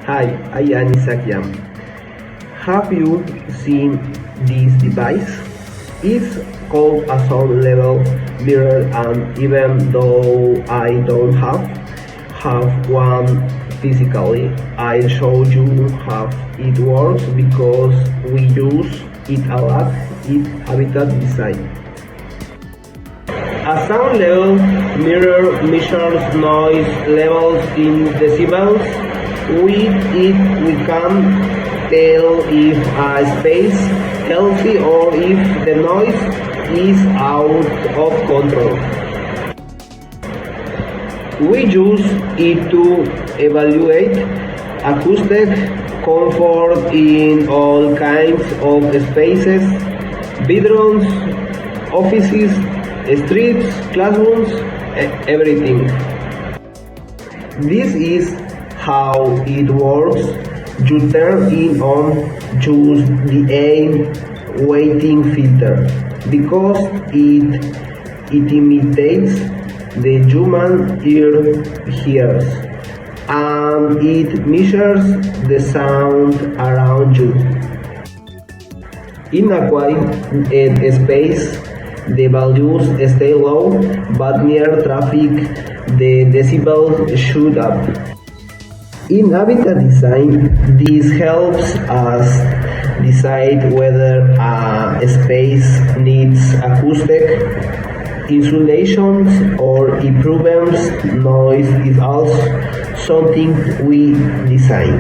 Hi, I am Isakiam. Have you seen this device? It's called a sound level mirror, and even though I don't have one physically, I'll show you how it works because we use it a lot in habitat design. A sound level mirror measures noise levels in decibels. With it, we can tell if a space is healthy or if the noise is out of control. We use it to evaluate acoustic comfort in all kinds of spaces, bedrooms, offices, streets, classrooms, everything. This is how it works. You turn it on, choose the aim weighting filter because it imitates the human ear hears, and it measures the sound around you. In a quiet space, the values stay low, but near traffic, the decibels shoot up. In habitat design, this helps us decide whether a space needs acoustic insulation or improves noise is also something we design.